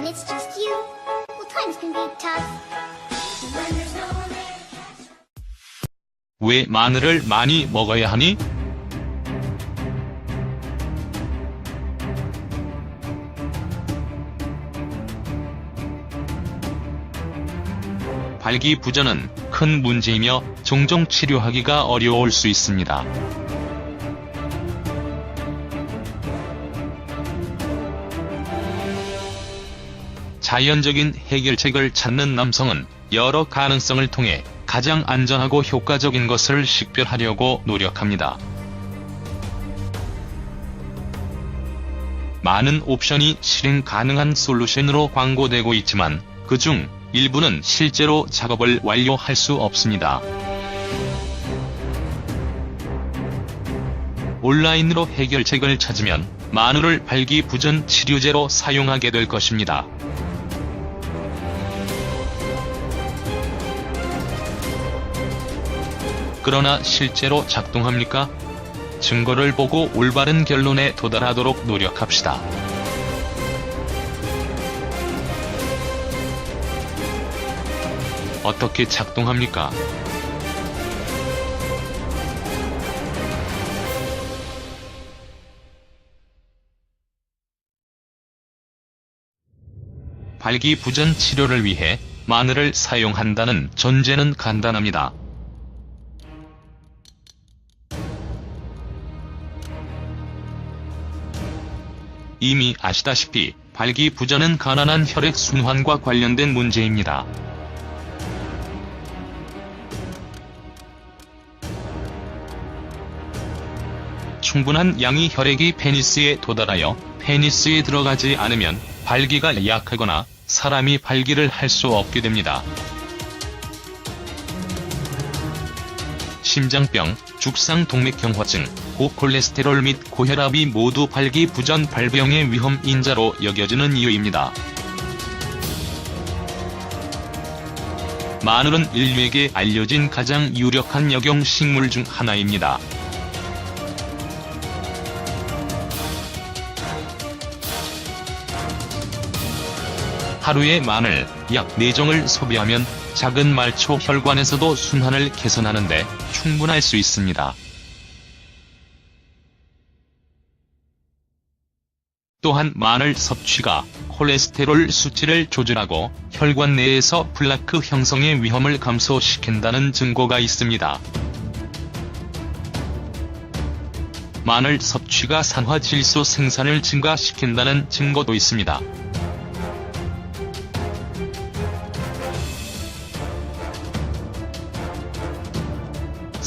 and it's just you, well, times can be tough. When there's no one there to catch. 왜 마늘을 많이 먹어야 하니? 발기부전은 큰 문제이며 종종 치료하기가 어려울 수 있습니다. 자연적인 해결책을 찾는 남성은 여러 가능성을 통해 가장 안전하고 효과적인 것을 식별하려고 노력합니다. 많은 옵션이 실행 가능한 솔루션으로 광고되고 있지만 그중 일부는 실제로 작업을 완료할 수 없습니다. 온라인으로 해결책을 찾으면 마늘을 발기부전 치료제로 사용하게 될 것입니다. 그러나 실제로 작동합니까? 증거를 보고 올바른 결론에 도달하도록 노력합시다. 어떻게 작동합니까? 발기부전 치료를 위해 마늘을 사용한다는 전제는 간단합니다. 이미 아시다시피 발기부전은 가난한 혈액순환과 관련된 문제입니다. 충분한 양의 혈액이 페니스에 도달하여 페니스에 들어가지 않으면 발기가 약하거나 사람이 발기를 할 수 없게 됩니다. 심장병, 죽상 동맥경화증, 고콜레스테롤 및 고혈압이 모두 발기부전 발병의 위험 인자로 여겨지는 이유입니다. 마늘은 인류에게 알려진 가장 유력한 약용 식물 중 하나입니다. 하루에 마늘 약 4정을 소비하면 작은 말초 혈관에서도 순환을 개선하는 데 충분할 수 있습니다. 또한 마늘 섭취가 콜레스테롤 수치를 조절하고 혈관 내에서 플라크 형성의 위험을 감소시킨다는 증거가 있습니다. 마늘 섭취가 산화질소 생산을 증가시킨다는 증거도 있습니다.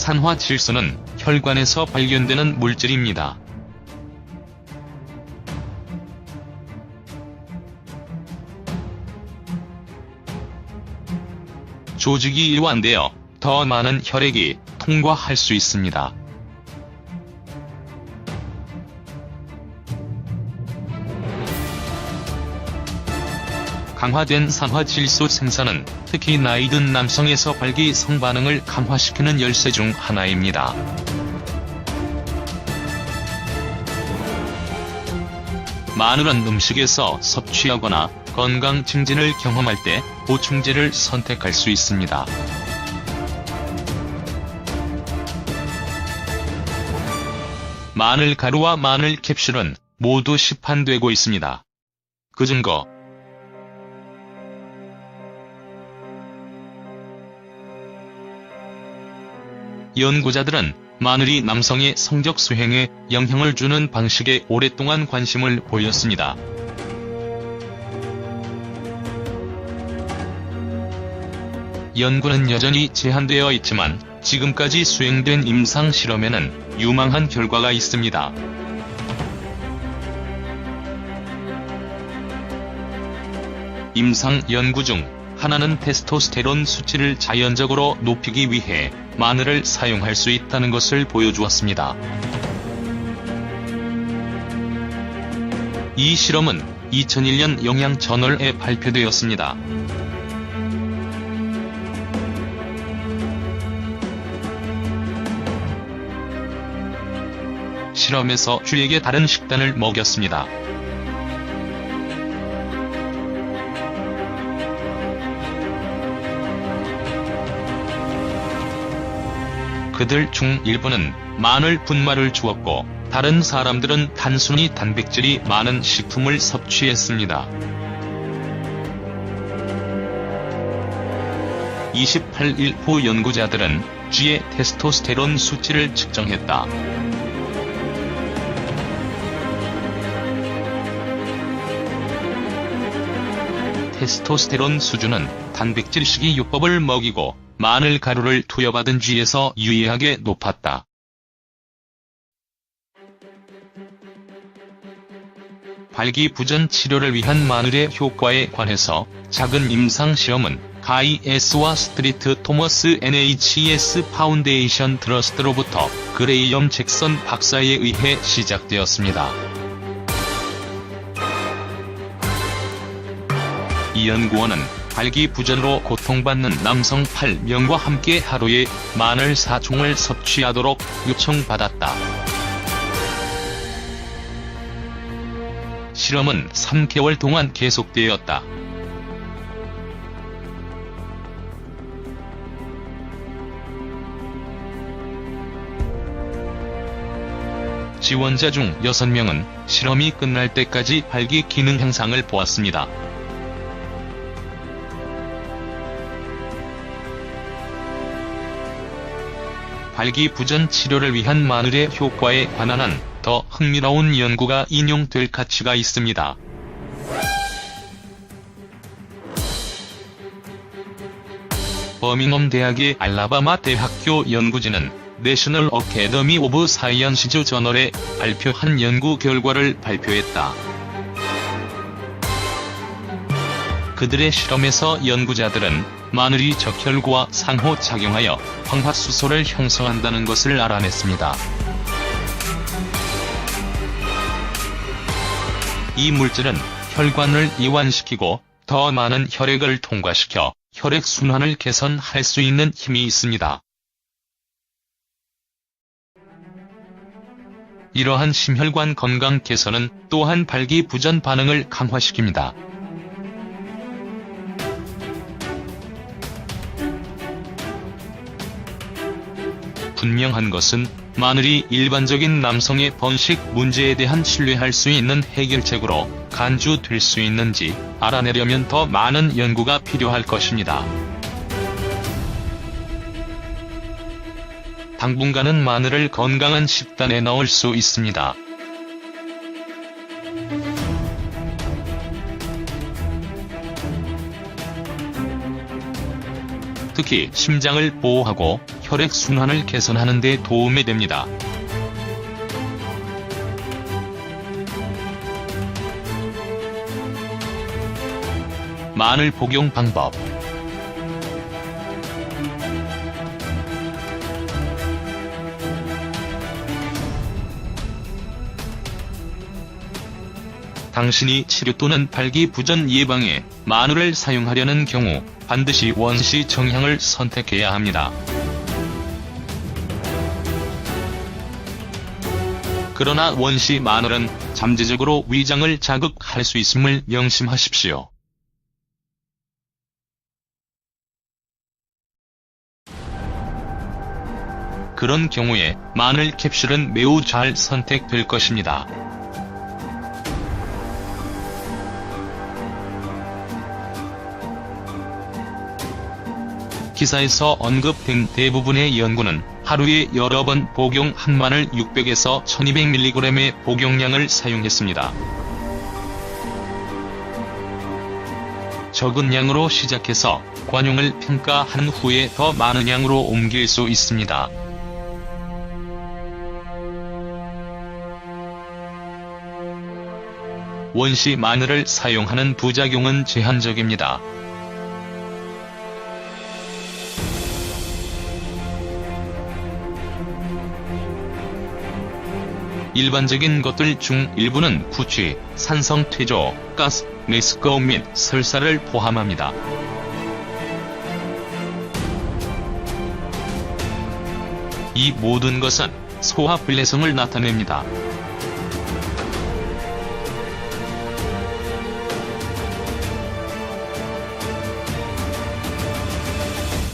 산화질소는 혈관에서 발견되는 물질입니다. 조직이 일완되어 더 많은 혈액이 통과할 수 있습니다. 강화된 산화질소 생산은 특히 나이 든 남성에서 발기성 반응을 감화시키는 열쇠 중 하나입니다. 마늘은 음식에서 섭취하거나 건강 증진을 경험할 때 보충제를 선택할 수 있습니다. 마늘 가루와 마늘 캡슐은 모두 시판되고 있습니다. 그 증거 연구자들은 마늘이 남성의 성적 수행에 영향을 주는 방식에 오랫동안 관심을 보였습니다. 연구는 여전히 제한되어 있지만 지금까지 수행된 임상 실험에는 유망한 결과가 있습니다. 임상 연구 중 하나는 테스토스테론 수치를 자연적으로 높이기 위해 마늘을 사용할 수 있다는 것을 보여주었습니다. 이 실험은 2001년 영양저널에 발표되었습니다. 실험에서 쥐에게 다른 식단을 먹였습니다. 그들 중 일부는 마늘 분말을 주었고 다른 사람들은 단순히 단백질이 많은 식품을 섭취했습니다. 28일 후 연구자들은 쥐의 테스토스테론 수치를 측정했다. 테스토스테론 수준은 단백질 식이요법을 먹이고 마늘 가루를 투여받은 쥐에서 유의하게 높았다. 발기부전 치료를 위한 마늘의 효과에 관해서 작은 임상시험은 가이 S와 스트리트 토머스 NHS 파운데이션 트러스트로부터 그레이엄 잭선 박사에 의해 시작되었습니다. 이 연구원은 발기부전으로 고통받는 남성 8명과 함께 하루에 마늘 4총을 섭취하도록 요청받았다. 실험은 3개월 동안 계속되었다. 지원자 중 6명은 실험이 끝날 때까지 발기 기능 향상을 보았습니다. 발기부전 치료를 위한 마늘의 효과에 관한 한 더 흥미로운 연구가 인용될 가치가 있습니다. 버밍엄 대학의 알라바마 대학교 연구진은 내셔널 어캐더미 오브 사이언시즈 저널에 발표한 연구 결과를 발표했다. 그들의 실험에서 연구자들은 마늘이 적혈구와 상호작용하여 황화수소를 형성한다는 것을 알아냈습니다. 이 물질은 혈관을 이완시키고 더 많은 혈액을 통과시켜 혈액순환을 개선할 수 있는 힘이 있습니다. 이러한 심혈관 건강 개선은 또한 발기부전 반응을 강화시킵니다. 분명한 것은 마늘이 일반적인 남성의 번식 문제에 대한 신뢰할 수 있는 해결책으로 간주될 수 있는지 알아내려면 더 많은 연구가 필요할 것입니다. 당분간은 마늘을 건강한 식단에 넣을 수 있습니다. 특히 심장을 보호하고 혈액순환을 개선하는 데 도움이 됩니다. 마늘 복용 방법. 당신이 치료 또는 발기부전 예방에 마늘을 사용하려는 경우 반드시 원시 정향을 선택해야 합니다. 그러나 원시 마늘은 잠재적으로 위장을 자극할 수 있음을 명심하십시오. 그런 경우에 마늘 캡슐은 매우 잘 선택될 것입니다. 기사에서 언급된 대부분의 연구는 하루에 여러 번 복용한 마늘 600에서 1200mg의 복용량을 사용했습니다. 적은 양으로 시작해서 관용을 평가한 후에 더 많은 양으로 옮길 수 있습니다. 원시 마늘을 사용하는 부작용은 제한적입니다. 일반적인 것들 중 일부는 구취, 산성퇴조, 가스, 리스크 및 설사를 포함합니다. 이 모든 것은 소화불내성을 나타냅니다.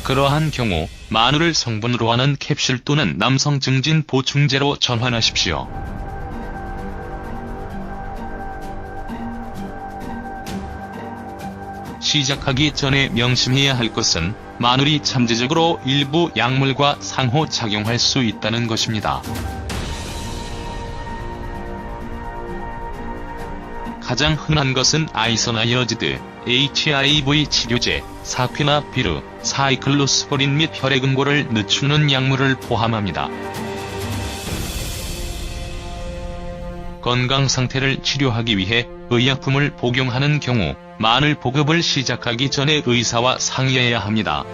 그러한 경우 마늘을 성분으로 하는 캡슐 또는 남성 증진 보충제로 전환하십시오. 시작하기 전에 명심해야 할 것은 마늘이 잠재적으로 일부 약물과 상호작용할 수 있다는 것입니다. 가장 흔한 것은 아이소나이어지드, HIV 치료제, 사퀴나피르, 사이클로스포린 및 혈액응고를 늦추는 약물을 포함합니다. 건강 상태를 치료하기 위해 의약품을 복용하는 경우 마늘 복용을 시작하기 전에 의사와 상의해야 합니다.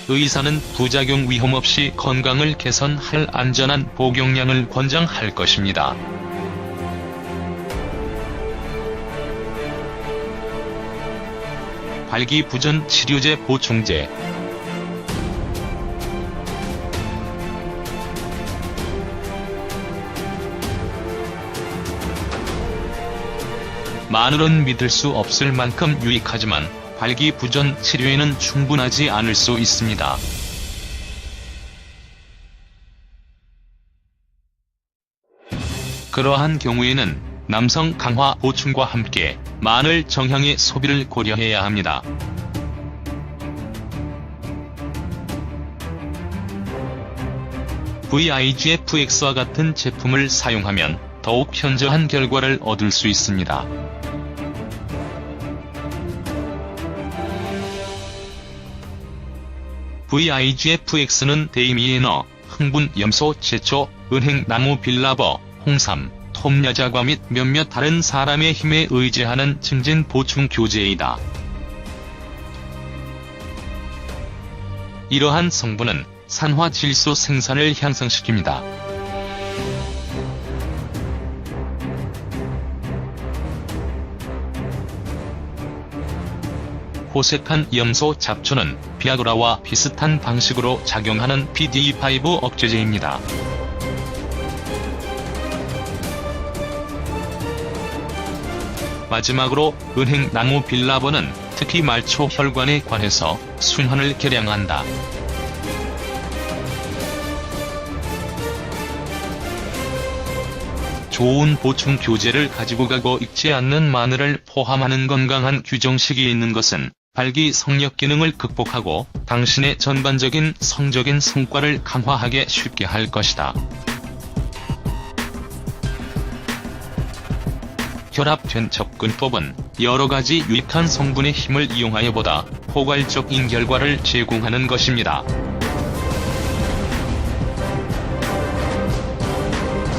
의사는 부작용 위험 없이 건강을 개선할 안전한 복용량을 권장할 것입니다. 발기부전 치료제 보충제. 마늘은 믿을 수 없을 만큼 유익하지만 발기부전 치료에는 충분하지 않을 수 있습니다. 그러한 경우에는 남성 강화 보충과 함께 마늘 정향의 소비를 고려해야 합니다. VIGFX와 같은 제품을 사용하면 더욱 현저한 결과를 얻을 수 있습니다. VIGFX는 데이미에너, 흥분 염소 제초, 은행 나무 빌라버, 홍삼, 톱야자과 및 몇몇 다른 사람의 힘에 의지하는 증진 보충 교제이다. 이러한 성분은 산화질소 생산을 향상시킵니다. 호색한 염소 잡초는 비아그라와 비슷한 방식으로 작용하는 PDE5 억제제입니다. 마지막으로 은행 나무 빌라버는 특히 말초 혈관에 관해서 순환을 개량한다. 좋은 보충 교제를 가지고 가고 익지 않는 마늘을 포함하는 건강한 규정식이 있는 것은 발기 성력 기능을 극복하고 당신의 전반적인 성적인 성과를 강화하게 쉽게 할 것이다. 결합된 접근법은 여러가지 유익한 성분의 힘을 이용하여 보다 포괄적인 결과를 제공하는 것입니다.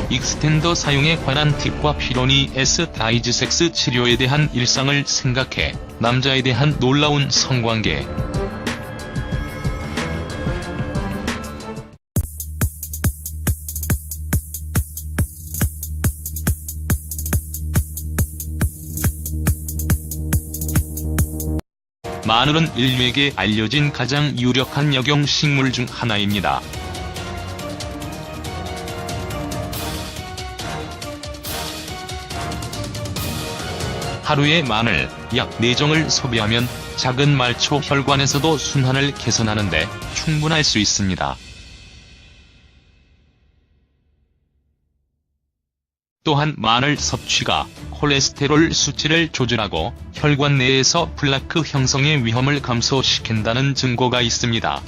익스텐더 사용에 관한 팁과 피로니 S 다이지섹스 치료에 대한 일상을 생각해 남자에 대한 놀라운 성관계. 마늘은 인류에게 알려진 가장 유력한 약용식물 중 하나입니다. 하루에 마늘 약 4정을 소비하면 작은 말초 혈관에서도 순환을 개선하는 데 충분할 수 있습니다. 또한 마늘 섭취가 콜레스테롤 수치를 조절하고 혈관 내에서 플라크 형성의 위험을 감소시킨다는 증거가 있습니다.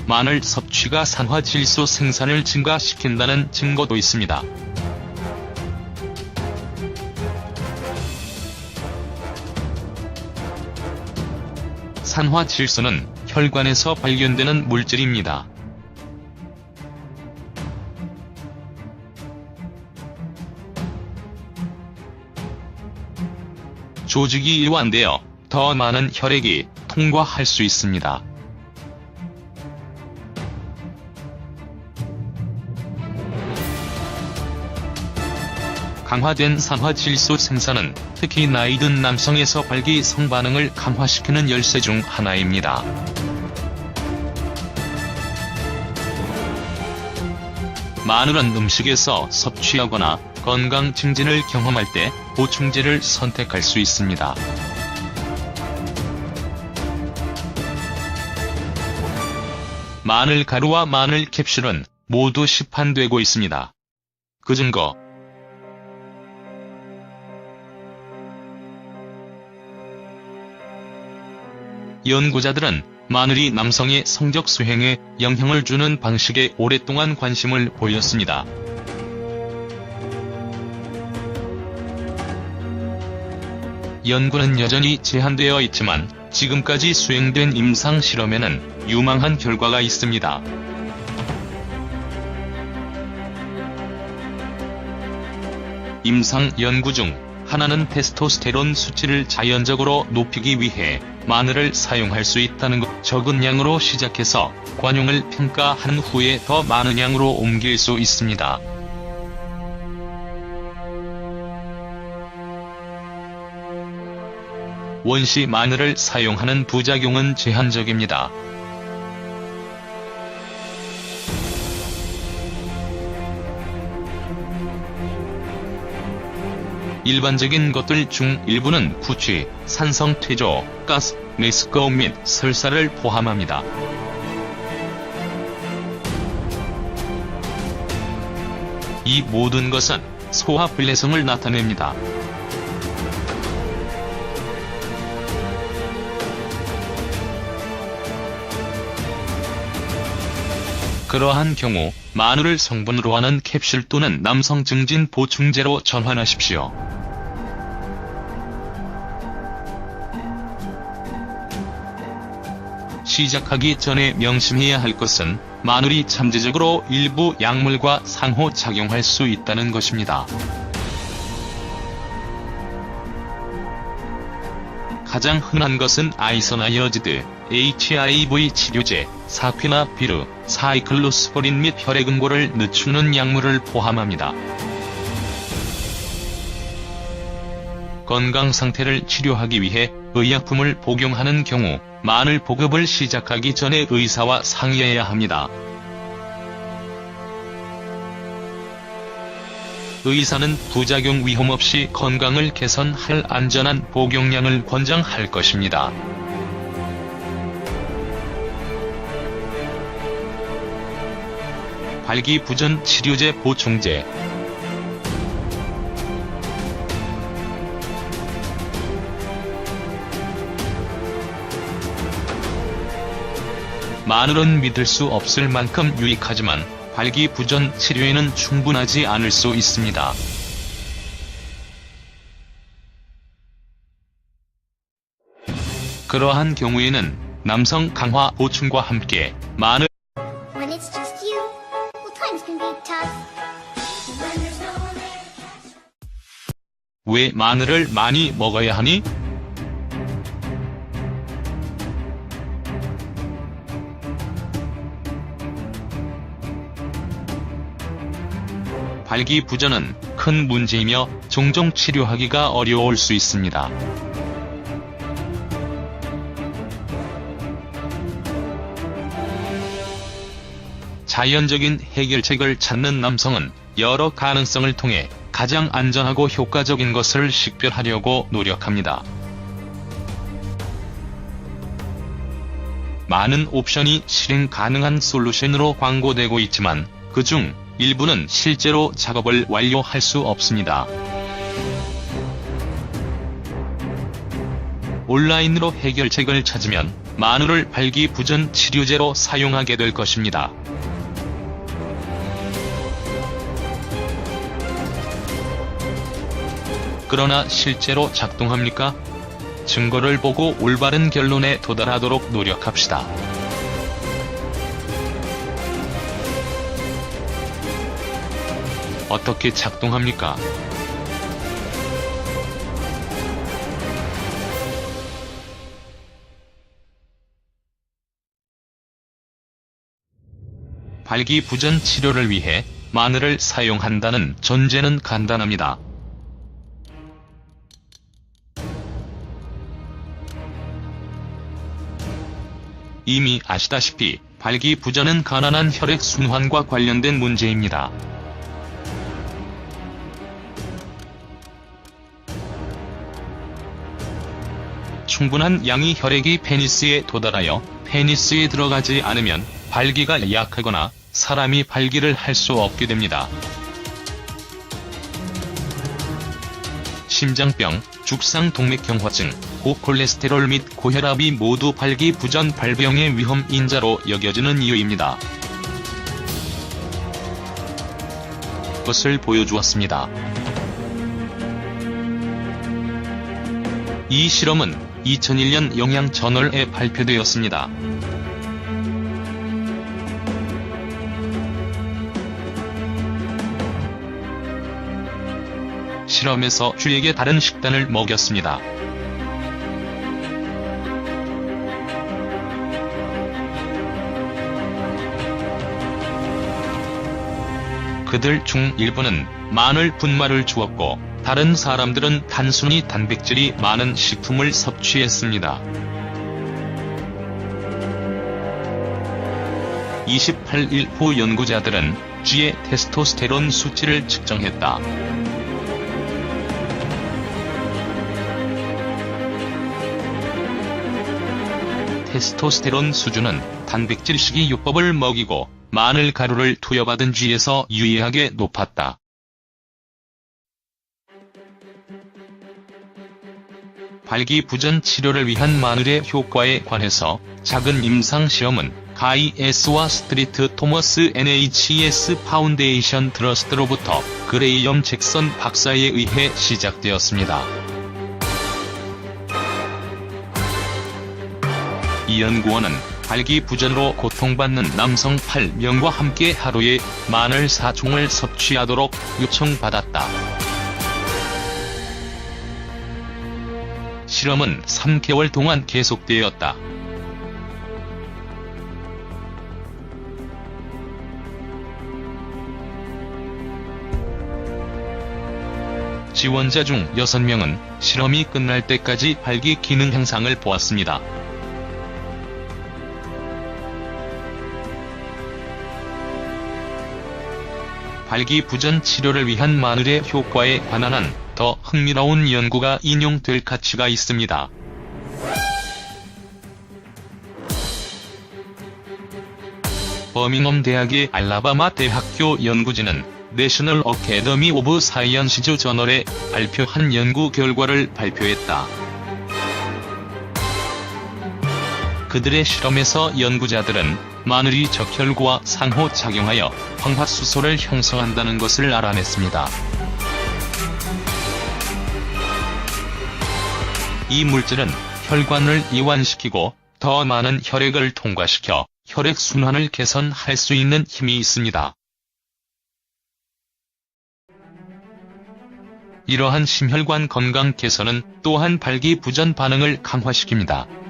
마늘 섭취가 산화질소 생산을 증가시킨다는 증거도 있습니다. 산화질소는 혈관에서 발견되는 물질입니다. 조직이 이완되어 더 많은 혈액이 통과할 수 있습니다. 강화된 산화질소 생산은 특히 나이 든 남성에서 발기성 반응을 강화시키는 열쇠 중 하나입니다. 마늘은 음식에서 섭취하거나 건강 증진을 경험할 때 보충제를 선택할 수 있습니다. 마늘 가루와 마늘 캡슐은 모두 시판되고 있습니다. 그 증거. 연구자들은 마늘이 남성의 성적 수행에 영향을 주는 방식에 오랫동안 관심을 보였습니다. 연구는 여전히 제한되어 있지만 지금까지 수행된 임상 실험에는 유망한 결과가 있습니다. 임상 연구 중 하나는 테스토스테론 수치를 자연적으로 높이기 위해 마늘을 사용할 수 있다는 것. 적은 양으로 시작해서 관용을 평가한 후에 더 많은 양으로 옮길 수 있습니다. 원시 마늘을 사용하는 부작용은 제한적입니다. 일반적인 것들 중 일부는 구취, 산성퇴조, 가스, 메스꺼움 및 설사를 포함합니다. 이 모든 것은 소화 불내성을 나타냅니다. 그러한 경우 마늘을 성분으로 하는 캡슐 또는 남성 증진 보충제로 전환하십시오. 시작하기 전에 명심해야 할 것은 마늘이 잠재적으로 일부 약물과 상호작용할 수 있다는 것입니다. 가장 흔한 것은 아이소나이어지드, HIV 치료제, 사퀴나피르, 사이클로스포린 및 혈액응고를 늦추는 약물을 포함합니다. 건강 상태를 치료하기 위해 의약품을 복용하는 경우 마늘 복용을 시작하기 전에 의사와 상의해야 합니다. 의사는 부작용 위험 없이 건강을 개선할 안전한 복용량을 권장할 것입니다. 발기부전 치료제 보충제. 마늘은 믿을 수 없을 만큼 유익하지만 발기부전 치료에는 충분하지 않을 수 있습니다. 그러한 경우에는 남성 강화 보충과 함께 마늘 When it's just you, well, times can be tough. When there's no one there to catch. 왜 마늘을 많이 먹어야 하니? 발기부전은 큰 문제이며 종종 치료하기가 어려울 수 있습니다. 자연적인 해결책을 찾는 남성은 여러 가능성을 통해 가장 안전하고 효과적인 것을 식별하려고 노력합니다. 많은 옵션이 실행 가능한 솔루션으로 광고되고 있지만 그중 일부는 실제로 작업을 완료할 수 없습니다. 온라인으로 해결책을 찾으면 마늘을 발기부전 치료제로 사용하게 될 것입니다. 그러나 실제로 작동합니까? 증거를 보고 올바른 결론에 도달하도록 노력합시다. 어떻게 작동합니까? 발기부전 치료를 위해 마늘을 사용한다는 전제는 간단합니다. 이미 아시다시피 발기부전은 가난한 혈액순환과 관련된 문제입니다. 충분한 양의 혈액이 페니스에 도달하여 페니스에 들어가지 않으면 발기가 약하거나 사람이 발기를 할 수 없게 됩니다. 심장병, 죽상 동맥경화증, 고콜레스테롤 및 고혈압이 모두 발기부전 발병의 위험 인자로 여겨지는 이유입니다. 것을 보여주었습니다. 이 실험은 2001년 영양저널에 발표되었습니다. 실험에서 쥐에게 다른 식단을 먹였습니다. 그들 중 일부는 마늘 분말을 주었고 다른 사람들은 단순히 단백질이 많은 식품을 섭취했습니다. 28일 후 연구자들은 쥐의 테스토스테론 수치를 측정했다. 테스토스테론 수준은 단백질 식이요법을 먹이고 마늘 가루를 투여받은 쥐에서 유의하게 높았다. 발기부전 치료를 위한 마늘의 효과에 관해서 작은 임상시험은 가이 S와 스트리트 토머스 NHS 파운데이션 트러스트로부터 그레이엄 잭선 박사에 의해 시작되었습니다. 이 연구원은 발기부전으로 고통받는 남성 8명과 함께 하루에 마늘 4총을 섭취하도록 요청받았다. 실험은 3개월 동안 계속되었다. 지원자 중 6명은 실험이 끝날 때까지 발기 기능 향상을 보았습니다. 발기부전 치료를 위한 마늘의 효과에 관한 더 흥미로운 연구가 인용될 가치가 있습니다. 버밍엄 대학의 알라바마 대학교 연구진은 내셔널 어캐더미 오브 사이언시즈 저널에 발표한 연구 결과를 발표했다. 그들의 실험에서 연구자들은 마늘이 적혈구와 상호작용하여 황화수소를 형성한다는 것을 알아냈습니다. 이 물질은 혈관을 이완시키고 더 많은 혈액을 통과시켜 혈액순환을 개선할 수 있는 힘이 있습니다. 이러한 심혈관 건강 개선은 또한 발기부전 반응을 강화시킵니다.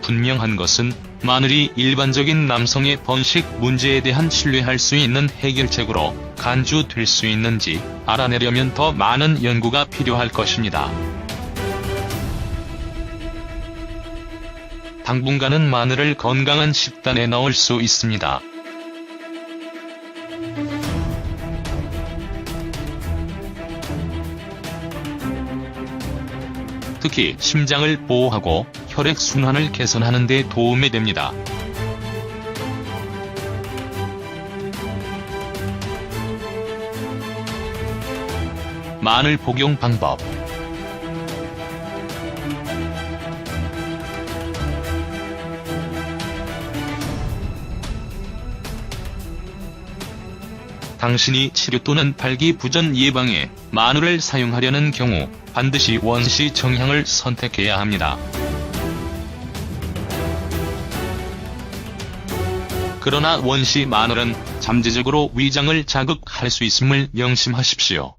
분명한 것은 마늘이 일반적인 남성의 번식 문제에 대한 신뢰할 수 있는 해결책으로 간주될 수 있는지 알아내려면 더 많은 연구가 필요할 것입니다. 당분간은 마늘을 건강한 식단에 넣을 수 있습니다. 특히 심장을 보호하고 혈액순환을 개선하는 데 도움이 됩니다. 마늘 복용 방법. 당신이 치료 또는 발기부전 예방에 마늘을 사용하려는 경우 반드시 원시 정향을 선택해야 합니다. 그러나 원시 마늘은 잠재적으로 위장을 자극할 수 있음을 명심하십시오.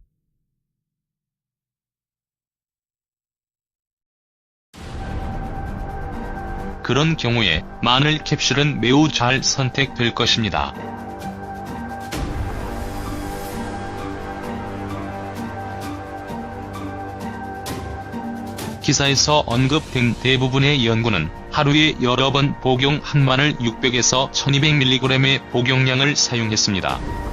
그런 경우에 마늘 캡슐은 매우 잘 선택될 것입니다. 기사에서 언급된 대부분의 연구는 하루에 여러 번 복용 한 마늘 600에서 1200mg의 복용량을 사용했습니다.